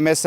MS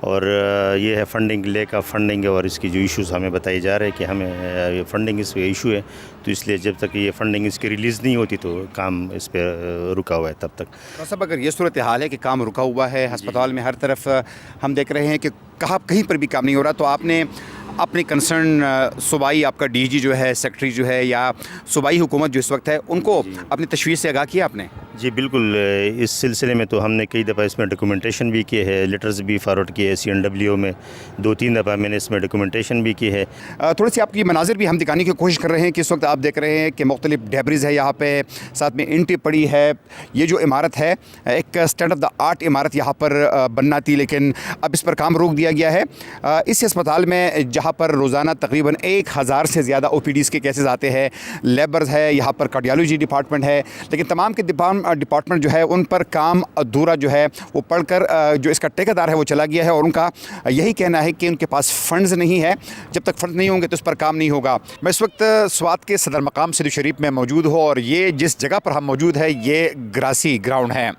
اور یہ ہے فنڈنگ، لیک آف فنڈنگ، اور اس کی جو ایشوز ہمیں بتائی جا رہے ہیں کہ ہمیں فنڈنگ اس کا ایشو ہے، تو اس لیے جب تک یہ فنڈنگ اس کی ریلیز نہیں ہوتی تو کام اس پہ رکا ہوا ہے تب تک۔ صاحب اگر یہ صورتحال ہے کہ کام رکا ہوا ہے ہسپتال میں، ہر طرف ہم دیکھ رہے ہیں کہ کہیں پر بھی کام نہیں ہو رہا، تو آپ نے اپنی کنسرن صوبائی آپ کا ڈی جی جو ہے، سیکٹری جو ہے، یا صوبائی حکومت جو اس وقت ہے، ان کو اپنی تشویش سے آگاہ کیا آپ نے؟ جی بالکل، اس سلسلے میں تو ہم نے کئی دفعہ اس میں ڈاکومنٹیشن بھی کی ہے، لیٹرز بھی فارورڈ کیے CNW میں، 2-3 دفعہ میں نے اس میں ڈاکومنٹیشن بھی کی ہے۔ تھوڑی سی آپ کی مناظر بھی ہم دکھانے کی کوشش کر رہے ہیں کہ اس وقت آپ دیکھ رہے ہیں کہ مختلف ڈیبریز ہے یہاں پہ، ساتھ میں اینٹیں پڑی ہے۔ یہ جو عمارت ہے ایک اسٹینڈ آف دا آرٹ عمارت یہاں پر بننا تھی، لیکن اب اس پر کام روک دیا گیا ہے۔ اس ہسپتال میں جہاں پر روزانہ تقریباً 1000 سے زیادہ OPDs کے کیسز آتے ہیں، لیبرز ہے یہاں پر، کارڈیالوجی ڈپارٹمنٹ ہے، لیکن تمام کے ڈپارٹمنٹ جو ہے ان پر کام ادھورا جو ہے وہ پڑھ کر جو اس کا ٹھیکیدار ہے وہ چلا گیا ہے، اور ان کا یہی کہنا ہے کہ ان کے پاس فنڈز نہیں ہے، جب تک فنڈز نہیں ہوں گے تو اس پر کام نہیں ہوگا۔ میں اس وقت سوات کے صدر مقام سیدو شریف میں موجود ہوں، اور یہ جس جگہ پر ہم موجود ہے یہ گراسی گراؤنڈ ہے۔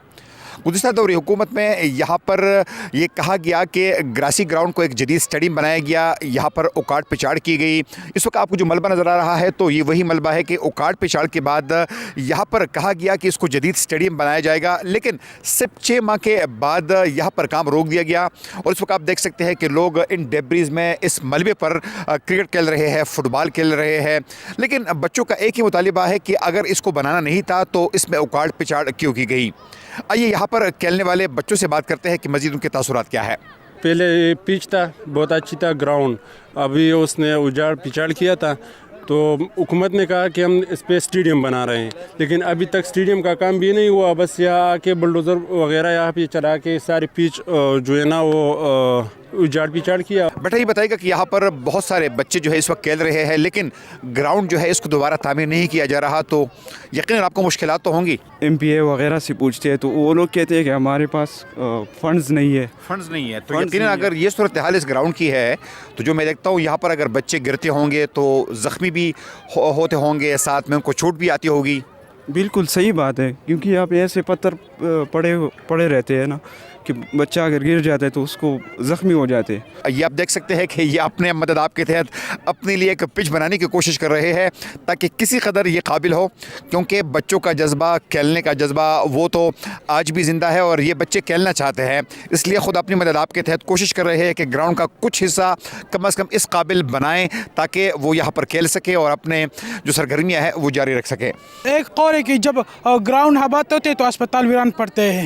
گزشتہ دوری حکومت میں یہاں پر یہ کہا گیا کہ گراسی گراؤنڈ کو ایک جدید اسٹیڈیم بنایا گیا، یہاں پر اوکاڑ پچاڑ کی گئی۔ اس وقت آپ کو جو ملبہ نظر آ رہا ہے تو یہ وہی ملبہ ہے کہ اوکاڑ پچاڑ کے بعد یہاں پر کہا گیا کہ اس کو جدید اسٹیڈیم بنایا جائے گا، لیکن صرف 6 ماہ کے بعد یہاں پر کام روک دیا گیا، اور اس وقت آپ دیکھ سکتے ہیں کہ لوگ ان ڈیبریز میں اس ملبے پر کرکٹ کھیل رہے ہیں، فٹ بال کھیل رہے ہیں، لیکن بچوں کا ایک ہی مطالبہ ہے کہ اگر اس کو بنانا نہیں تھا تو اس میں اوکاڑ پچاڑ کیوں کی گئی۔ آئیے یہاں پر کھیلنے والے بچوں سے بات کرتے ہیں کہ مزید ان کے تاثرات کیا ہے۔ پہلے پچ تھا، بہت اچھی تھا گراؤنڈ، ابھی اس نے اجاڑ پچاڑ کیا تھا، تو حکومت نے کہا کہ ہم اس پہ اسٹیڈیم بنا رہے ہیں، لیکن ابھی تک اسٹیڈیم کا کام بھی نہیں ہوا، بس یہاں آ کے بلڈوزر وغیرہ یہاں پہ چلا کے ساری پچ جو ہے نا وہ اجاڑ پچاڑ کیا۔ بیٹا یہ بتائے گا کہ یہاں پر بہت سارے بچے جو ہے اس وقت کھیل رہے ہیں، لیکن گراؤنڈ جو ہے اس کو دوبارہ تعمیر نہیں کیا جا رہا، تو یقیناً آپ کو مشکلات تو ہوں گی۔ MPA وغیرہ سے پوچھتے ہیں تو وہ لوگ کہتے ہیں کہ ہمارے پاس فنڈز نہیں ہے۔ فنڈز نہیں ہے تو یقیناً اگر یہ صورتحال اس گراؤنڈ کی ہے تو جو میں دیکھتا ہوں یہاں پر اگر بچے گرتے ہوں گے تو زخمی بھی ہوتے ہوں گے، ساتھ میں ان کو چوٹ بھی آتی ہوگی۔ بالکل صحیح بات ہے، کیونکہ یہاں پہ ایسے پتھر پڑے رہتے ہیں نا کہ بچہ اگر گر جاتا ہے تو اس کو زخمی ہو جاتے ہیں۔ یہ آپ دیکھ سکتے ہیں کہ یہ اپنے مدد آپ کے تحت اپنے لیے ایک پچ بنانے کی کوشش کر رہے ہیں تاکہ کسی قدر یہ قابل ہو، کیونکہ بچوں کا جذبہ، کھیلنے کا جذبہ وہ تو آج بھی زندہ ہے، اور یہ بچے کھیلنا چاہتے ہیں، اس لیے خود اپنی مدد آپ کے تحت کوشش کر رہے ہیں کہ گراؤنڈ کا کچھ حصہ کم از کم اس قابل بنائیں تاکہ وہ یہاں پر کھیل سکے اور اپنے جو سرگرمیاں ہیں وہ جاری رکھ سکے۔ ایک قول ہے کہ جب گراؤنڈ آباد ہوتے تو اسپتال ویران پڑتے ہیں،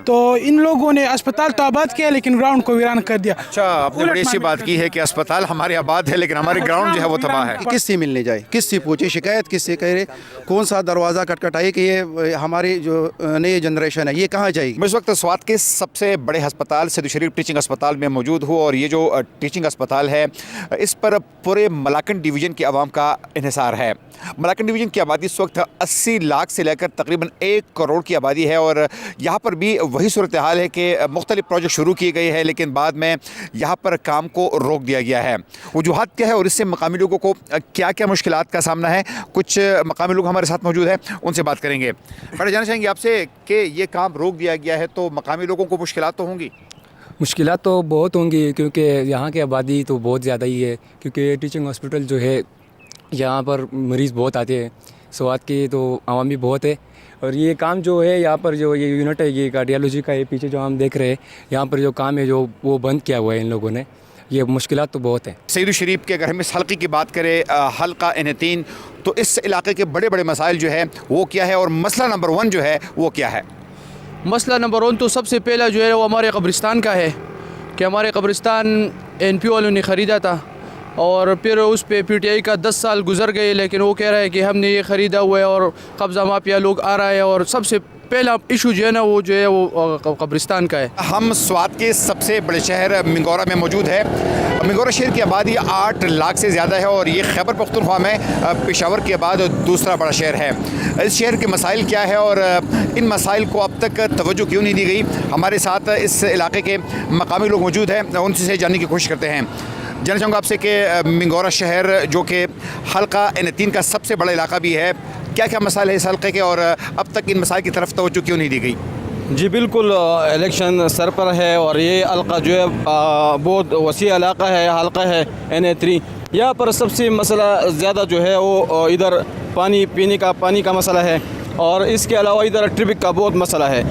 تو ان لوگوں نے اسپتال تو آباد کیا لیکن گراؤنڈ کو ویران کر دیا۔ اچھا، آپ نے بڑی اچھی بات کی ہے کہ اسپتال ہمارے آباد ہے لیکن ہمارے گراؤنڈ جو ہے وہ تباہ ہے۔ کس سے ملنے جائے، کس سے پوچھے، شکایت کس سے کرے، کون سا دروازہ کٹکھٹائے کہ یہ ہماری جو نئی جنریشن ہے یہ کہاں جائے گی۔ میں اس وقت سوات کے سب سے بڑے ہسپتال سیدو شریف ٹیچنگ اسپتال میں موجود ہوں، اور یہ جو ٹیچنگ اسپتال ہے اس پر پورے ملاکنڈ ڈویژن کی عوام کا انحصار ہے۔ ملاکنڈ ڈویژن کی آبادی اس وقت 80 لاکھ سے لے کر تقریباً 1 کروڑ کی آبادی ہے، اور یہاں پر بھی وہی صورتحال ہے کہ مختلف پروجیکٹ شروع کیے گئے ہیں لیکن بعد میں یہاں پر کام کو روک دیا گیا ہے۔ وجوہات کیا ہے اور اس سے مقامی لوگوں کو کیا کیا مشکلات کا سامنا ہے، کچھ مقامی لوگ ہمارے ساتھ موجود ہیں، ان سے بات کریں گے۔ بڑے جاننا چاہیں گے آپ سے کہ یہ کام روک دیا گیا ہے تو مقامی لوگوں کو مشکلات تو ہوں گی؟ مشکلات تو بہت ہوں گی، کیونکہ یہاں کی آبادی تو بہت زیادہ ہی ہے، کیونکہ ٹیچنگ ہاسپٹل جو ہے یہاں پر مریض بہت آتے ہیں، سوات کی تو عوام بھی بہت ہے، اور یہ کام جو ہے یہاں پر جو یہ یونٹ ہے یہ کارڈیالوجی کا، یہ پیچھے جو ہم دیکھ رہے ہیں یہاں پر جو کام ہے جو وہ بند کیا ہوا ہے ان لوگوں نے، یہ مشکلات تو بہت ہیں۔ سیدو شریف کے اگر ہم اس حلقے کی بات کریں، حلقہ N3، تو اس علاقے کے بڑے بڑے مسائل جو ہے وہ کیا ہے، اور مسئلہ نمبر 1 جو ہے وہ کیا ہے؟ مسئلہ نمبر 1 تو سب سے پہلا جو ہے وہ ہمارے قبرستان کا ہے، کہ ہمارے قبرستان NP والوں نے خریدا تھا، اور پھر اس پہ PTI کا 10 سال گزر گئے، لیکن وہ کہہ رہا ہے کہ ہم نے یہ خریدا ہوا ہے اور قبضہ مافیا لوگ آ رہا ہے، اور سب سے پہلا ایشو جو ہے نا وہ جو ہے وہ قبرستان کا ہے۔ ہم سوات کے سب سے بڑے شہر منگورا میں موجود ہے۔ منگورا شہر کی آبادی 8 لاکھ سے زیادہ ہے، اور یہ خیبر پختونخوا میں پشاور کے بعد دوسرا بڑا شہر ہے۔ اس شہر کے مسائل کیا ہے اور ان مسائل کو اب تک توجہ کیوں نہیں دی گئی؟ ہمارے ساتھ اس علاقے کے مقامی لوگ موجود ہیں، ان سے جاننے کی کوشش کرتے ہیں۔ جاننا چاہوں گا آپ سے کہ منگورا شہر جو کہ حلقہ N3 کا سب سے بڑا علاقہ بھی ہے، کیا کیا مسائل ہے اس حلقے کے، اور اب تک ان مسائل کی طرف توجہ کیوں نہیں دی گئی؟ جی بالکل الیکشن سر پر ہے اور یہ حلقہ جو ہے بہت وسیع علاقہ ہے، حلقہ ہے NA3. یہاں پر سب سے مسئلہ زیادہ جو ہے وہ ادھر پانی پینے کا پانی کا مسئلہ ہے، اور اس کے علاوہ ادھر ٹریفک کا بہت مسئلہ ہے.